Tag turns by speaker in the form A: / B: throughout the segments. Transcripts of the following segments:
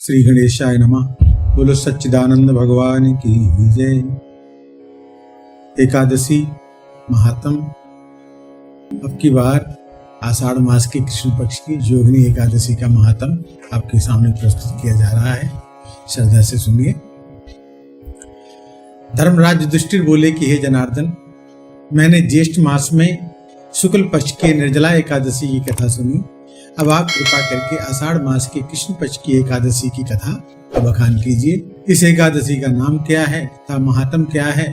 A: श्री गणेशाय नमः। बोलो सच्चिदानंद भगवान की जय। एकादशी महात्म। अब की बार आषाढ़ मास के कृष्ण पक्ष की जोगनी एकादशी का महात्म आपके सामने प्रस्तुत किया जा रहा है। श्रद्धा से सुनिए। धर्मराज युधिष्ठिर बोले कि हे जनार्दन, मैंने ज्येष्ठ मास में शुक्ल पक्ष के निर्जला एकादशी की कथा सुनी। अब आप कृपा करके आषाढ़ मास के कृष्ण पक्ष की एकादशी की कथा बखान कीजिए। इस एकादशी का नाम क्या है तथा महात्म क्या है,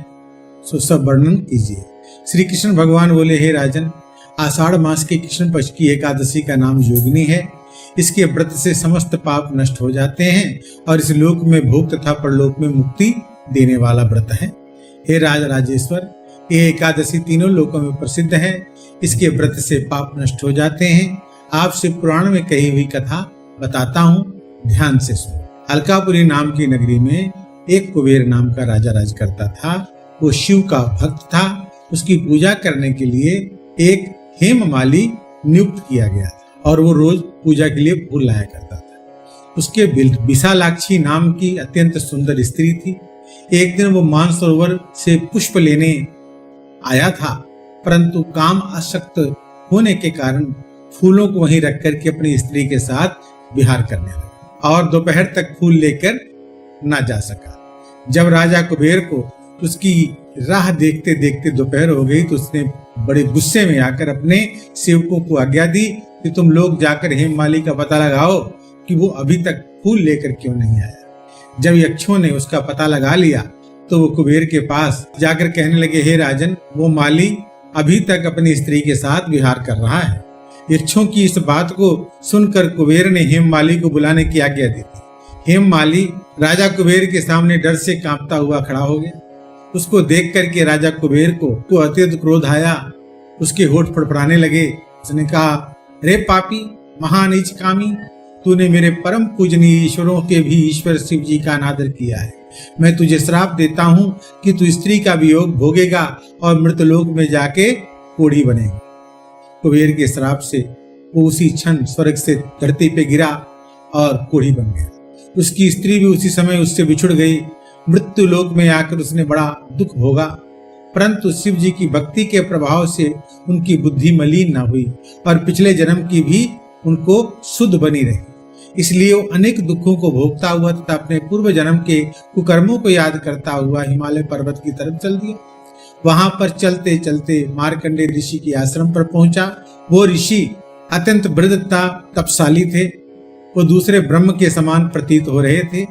A: सो सब वर्णन कीजिए। श्री कृष्ण भगवान बोले, हे राजन, आषाढ़ मास के कृष्ण पक्ष की एकादशी का नाम योगिनी है। इसके व्रत से समस्त पाप नष्ट हो जाते हैं और इस लोक में भोग तथा परलोक में मुक्ति देने वाला व्रत है। हे राजेश्वर, ये एकादशी तीनों लोकों में प्रसिद्ध है। इसके व्रत से पाप नष्ट हो जाते हैं। आपसे पुराण में कही हुई कथा बताता हूँ, ध्यान से सुनो। अलकापुरी नाम की नगरी में एक कुबेर नाम का राजा राज करता था। वो शिव का भक्त था। उसकी पूजा करने के लिए एक हेममाली नियुक्त किया गया था और वो रोज पूजा के लिए फूल लाया करता था। उसके विशालाक्षी नाम की अत्यंत सुंदर स्त्री थी। एक दिन वो मानसरोवर से पुष्प लेने आया था, परंतु काम आसक्त होने के कारण फूलों को वहीं रख करके अपनी स्त्री के साथ विहार करने लगा और दोपहर तक फूल लेकर ना जा सका। जब राजा कुबेर को उसकी राह देखते देखते दोपहर हो गई तो उसने बड़े गुस्से में आकर अपने सेवकों को आज्ञा दी कि तुम लोग जाकर हेममाली का पता लगाओ कि वो अभी तक फूल लेकर क्यों नहीं आया। जब यक्षों ने उसका पता लगा लिया तो वो कुबेर के पास जाकर कहने लगे, हे राजन, वो माली अभी तक अपनी स्त्री के साथ विहार कर रहा है। यक्षों की इस बात को सुनकर कुबेर ने हेममाली को बुलाने की आज्ञा दी थी। हेममाली राजा कुबेर के सामने डर से कांपता हुआ खड़ा हो गया। उसको देख करके राजा कुबेर को अत्यंत क्रोध आया। उसके होठ फड़फड़ाने लगे। उसने कहा, रे पापी, महानीच कामी, तूने मेरे परम पूजनीय ईश्वरों के भी ईश्वर शिव जी का अनादर किया है। मैं तुझे श्राप देता हूँ कि तू स्त्री का वियोग भोगेगा और मृतलोक में जाके कोढ़ी बनेगा। कुबेर के श्राप से वो उसी क्षण स्वर्ग से धरती पे गिरा और कोढ़ी बन गया। उसकी स्त्री भी उसी समय उससे बिछुड़ गई। मृत्यु लोक में आकर उसने बड़ा दुख भोगा, परंतु शिव जी की भक्ति के प्रभाव से उनकी बुद्धि मलिन न हुई और पिछले जन्म की भी उनको शुद्ध बनी रही। इसलिए वो अनेक दुखों को भोगता हुआ तथा अपने पूर्व जन्म के कुकर्मों को याद करता हुआ हिमालय पर्वत की तरफ चल दिया। वहां पर चलते चलते मार्कंडेय ऋषि के आश्रम पर पहुंचा। वो ऋषि अत्यंत वृद्ध तथा तपशाली थे। वो दूसरे ब्रह्म के समान प्रतीत हो रहे थे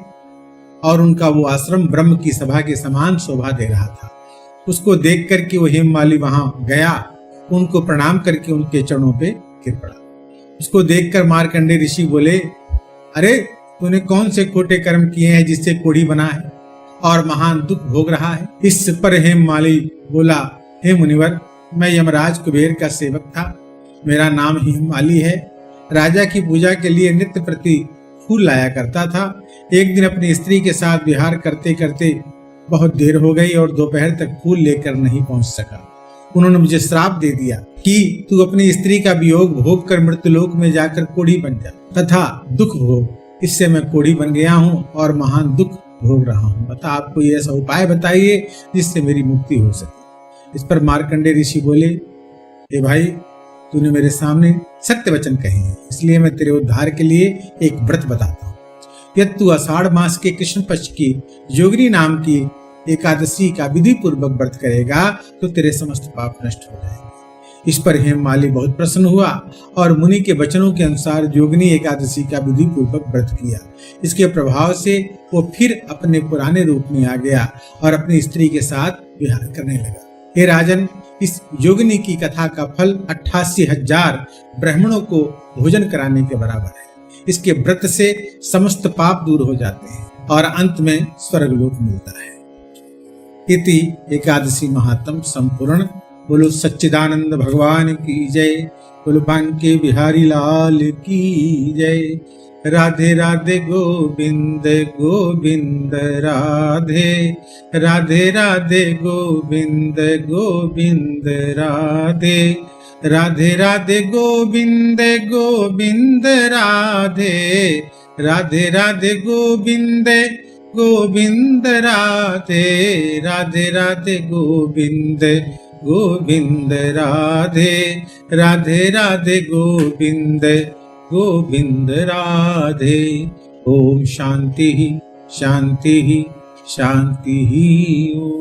A: और उनका वो आश्रम ब्रह्म की सभा के समान शोभा दे रहा था। उसको देख करके वो हेममाली वहां गया, उनको प्रणाम करके उनके चरणों पे गिर पड़ा। उसको देखकर मार्कंडेय ऋषि बोले, अरे, तूने कौन से खोटे कर्म किए हैं जिससे कोढ़ी बना है और महान दुख भोग रहा है। इस पर हेममाली बोला, हे मुनिवर, मैं यमराज कुबेर का सेवक था। मेरा नाम हेममाली है। राजा की पूजा के लिए नित्य प्रति फूल लाया करता था। एक दिन अपनी स्त्री के साथ विहार करते करते बहुत देर हो गई और दोपहर तक फूल लेकर नहीं पहुंच सका। उन्होंने मुझे श्राप दे दिया कि तू अपनी स्त्री का वियोग भोग कर मृत्युलोक में जाकर कोढ़ी बन जा तथा दुख भोग। इससे मैं कोढ़ी बन गया हूँ और महान दुख भोग रहा हूँ। बता, आप कोई ऐसा उपाय बताइए जिससे मेरी मुक्ति हो सके। इस पर मार्कंडेय ऋषि बोले, हे भाई, तूने मेरे सामने सत्य वचन कहे हैं, इसलिए मैं तेरे उद्धार के लिए एक व्रत बताता हूँ। यदि तू आषाढ़ मास के कृष्ण पक्ष की योगिनी नाम की एकादशी का विधि पूर्वक व्रत करेगा तो तेरे समस्त पाप नष्ट हो जाएंगे। इस पर हेममाली बहुत प्रसन्न हुआ और मुनि के वचनों के अनुसार योगिनी एकादशी का विधि पूर्वक व्रत किया। इसके प्रभाव से वो फिर अपने पुराने रूप में आ गया और अपनी स्त्री के साथ विहार करने लगा। हे राजन, इस योगिनी की कथा का फल 88,000 ब्राह्मणों को भोजन कराने के बराबर है। इसके व्रत से समस्त पाप दूर हो जाते हैं और अंत में स्वर्गलोक मिलता है। इति एकादशी महात्म संपूर्ण। बोलो सच्चिदानंद भगवान की जय। बोलो बांके बिहारी लाल की जय। राधे राधे गोविंद गोविंद राधे, राधे राधे गोविंद गोविंद राधे, राधे राधे गोविंद गोविंद राधे, राधे राधे गोविंद गोविंद राधे, राधे राधे गोविंद गोविंद राधे, राधे राधे गोविंद गोविंद राधे। ओम शांति शांति शांति।